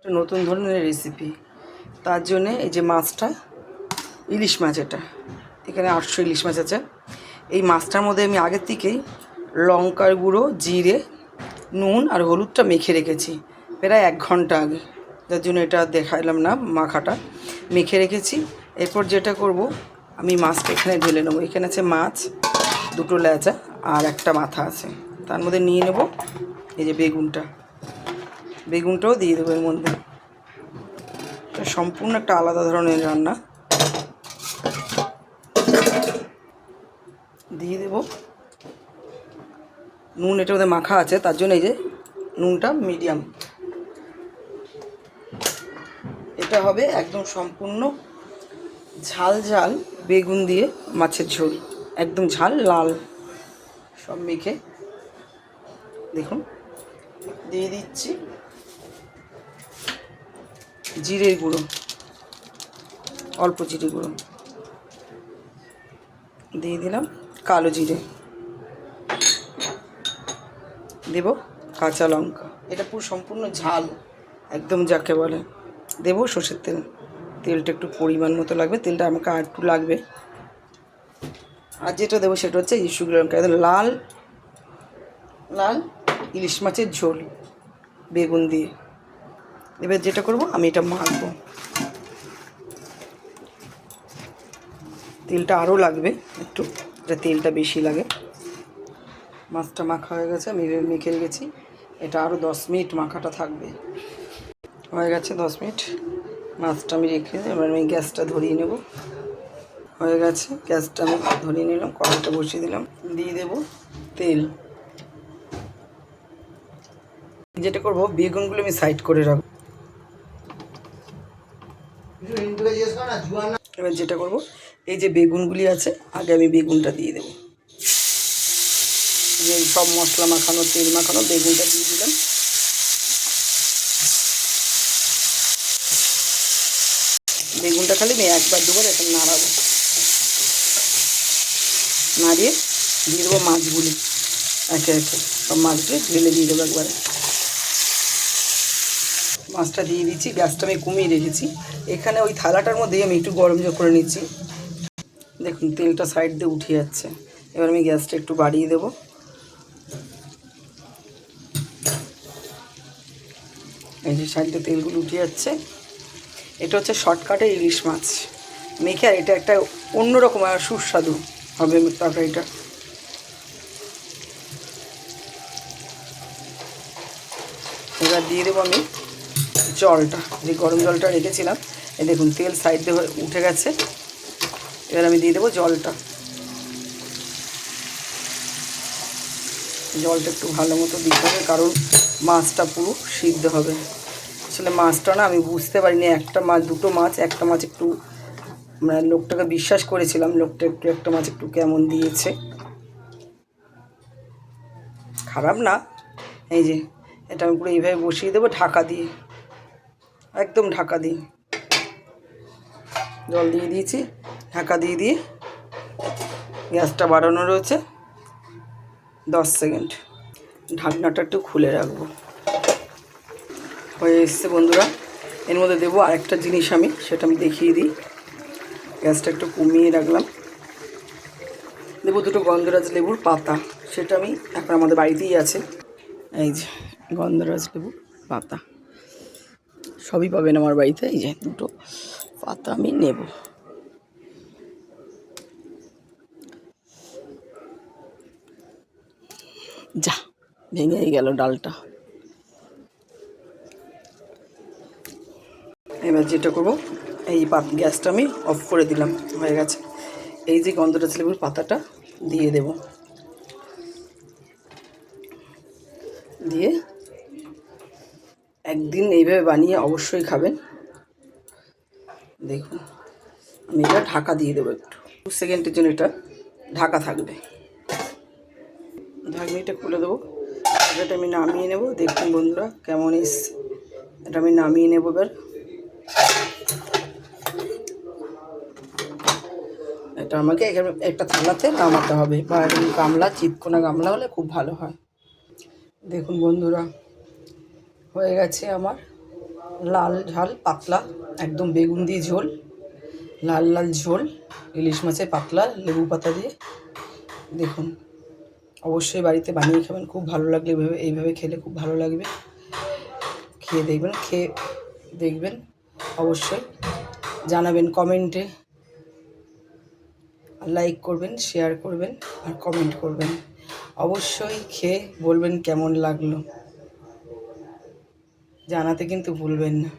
নতুন ধরনের রেসিপি। তার জন্যে এই যে মাছটা, ইলিশ মাছ, এটা এখানে 800 ইলিশ মাছ আছে। এই মাছটার মধ্যে আমি আগের থেকেই লঙ্কার গুঁড়ো, জিরে, নুন আর হলুদটা মেখে রেখেছি প্রায় 1 ঘন্টা আগে। যার জন্য এটা দেখাইলাম না, মাখাটা মেখে রেখেছি। এরপর যেটা করব, আমি মাছটা এখানে ঢেলে নেবো। এখানে আছে মাছ, 2টো লেজা আর একটা মাথা আছে। তার মধ্যে নিয়ে নেব এই যে বেগুনটাও দিয়ে দেবো এর মধ্যে। এটা সম্পূর্ণ একটা আলাদা ধরনের রান্না। দিয়ে দেব নুন, এটার মধ্যে মাখা আছে তার জন্য এই যে নুনটা মিডিয়াম। এটা হবে একদম সম্পূর্ণ ঝাল ঝাল বেগুন দিয়ে মাছের ঝোল, একদম ঝাল লাল। সব মেখে দেখুন দিয়ে দিচ্ছি জিরের গুঁড়ো, অল্প জিরে গুঁড়ো দিয়ে দিলাম, কালো জিরে দেব, কাঁচা লঙ্কা। এটা পুরো সম্পূর্ণ ঝাল একদম যাকে বলে। দেব সর্ষের তেল, তেলটা একটু পরিমাণ মতো লাগবে, তেলটা আমাকে আর একটু লাগবে। আর যেটা দেবো সেটা হচ্ছে এই শুকনো লঙ্কা, লাল লাল ইলিশ মাছের ঝোল বেগুন দিয়ে। এবার যেটা করব, আমি এটা মাখবো। তেলটা আরও লাগবে একটু, এটা তেলটা বেশি লাগে। মাছটা মাখা হয়ে গেছে, আমি মেখে রেখেছি। এটা আরও 10 মিনিট মাখাটা থাকবে। হয়ে গেছে 10 মিনিট, মাছটা আমি রেখে এবার আমি গ্যাসটা ধরিয়ে নেব। হয়ে গেছে, গ্যাসটা আমি ধরিয়ে নিলাম, কড়াইটা বসিয়ে দিলাম, দিয়ে দেব তেল। যেটা করব, বেগুনগুলো আমি সাইড করে রাখবো। এবার যেটা করব, এই যে বেগুনগুলি আছে, আগে আমি বেগুনটা দিয়ে দেবো। যে সব মশলা মাখানো, তেল মাখানো বেগুনটা দিয়ে দিলাম। বেগুনটা খালি আমি 1 বার 2 বার এখন নাড়াবো। নাড়িয়ে দিয়ে দেবো মাছগুলি একে একে। সব মাছগুলি ঢেলে দিয়ে দেবো একবারে। মাছটা দিয়ে দিচ্ছি, গ্যাসটা আমি কমিয়ে রেখেছি। এখানে ওই থালাটার মধ্যে আমি একটু গরম জল করে নিচ্ছি। দেখুন তেলটা সাইড দিয়ে উঠে যাচ্ছে। এবার আমি গ্যাসটা একটু বাড়িয়ে দেবো। এই যে সাইডে তেলগুলো উঠে যাচ্ছে। এটা হচ্ছে শর্টকাটে ইলিশ মাছ মেখে, আর এটা একটা অন্যরকম আর সুস্বাদু হবে তরকারিটা। এবার দিয়ে দেবো আমি জলটা, যে গরম জলটা রেখেছিলাম। এই দেখুন তেল সাইড দিয়ে উঠে গেছে। এবার আমি দিয়ে দেবো জলটা। জলটা একটু ভালো মতো দিতে হবে, কারণ মাছটা পুরো সিদ্ধ হবে। আসলে মাছটা না আমি বুঝতে পারিনি, একটা মাছ, 2টো মাছ, একটা মাছ একটু মানে লোকটাকে বিশ্বাস করেছিলাম, লোকটা একটু একটা মাছ একটু কেমন দিয়েছে, খারাপ না। এই যে এটা আমি পুরো এইভাবে বসিয়ে দেবো ঢাকা দিয়ে, একদম ঢাকা দিয়ে। জল দিয়ে দিয়েছি, ঢাকা দিয়ে দিয়ে গ্যাসটা বাড়ানো রয়েছে 10 সেকেন্ড। ঢাকনাটা একটু খুলে রাখবো। হয়ে এসছে বন্ধুরা। এর মধ্যে দেবো আরেকটা জিনিস, আমি সেটা আমি দেখিয়ে দিই। গ্যাসটা একটু কমিয়ে রাখলাম। দেবো 2টো গন্ধরাজ লেবুর পাতা, সেটা আমি এখন আমাদের বাড়িতেই আছে। এই যে গন্ধরাজ লেবুর পাতা সবই পাবেন আমার বাড়িতে। এই যে 2টো পাতা আমি নেব। যা ভেঙেই গেল ডালটা। এবার যেটা করব, এই গ্যাসটা আমি অফ করে দিলাম। হয়ে গেছে। এই যে গন্ধরাজ লেবুর পাতাটা দিয়ে দেব, দিয়ে একদিন এইভাবে বানিয়ে অবশ্যই খাবেন। দেখুন আমি এটা ঢাকা দিয়ে দেবো, একটু 2 সেকেন্ডের জন্য এটা ঢাকা থাকবে। ঢাকনিটা খুলে দেবো, এটা আমি নামিয়ে নেব। দেখুন বন্ধুরা কেমন এসছে, এটা আমি নামিয়ে নেব। এবার এটা আমাকে একটা থালাতে নামাতে হবে, বা গামলা, চিতকোনা গামলা হলে খুব ভালো হয়। দেখুন বন্ধুরা হয়ে গেছে আমার লাল ঝাল পাতলা, একদম বেগুন দিয়ে ঝোল, লাল লাল ঝোল ইলিশ মাছের পাতলা লেবু পাতা দিয়ে। দেখুন, অবশ্যই বাড়িতে বানিয়ে খাবেন, খুব ভালো লাগলে এইভাবে খেলে খুব ভালো লাগবে। খেয়ে দেখবেন অবশ্যই, জানাবেন কমেন্টে, লাইক করবেন, শেয়ার করবেন আর কমেন্ট করবেন। অবশ্যই খেয়ে বলবেন কেমন লাগলো, জানাতে কিন্তু ভুলবেন না।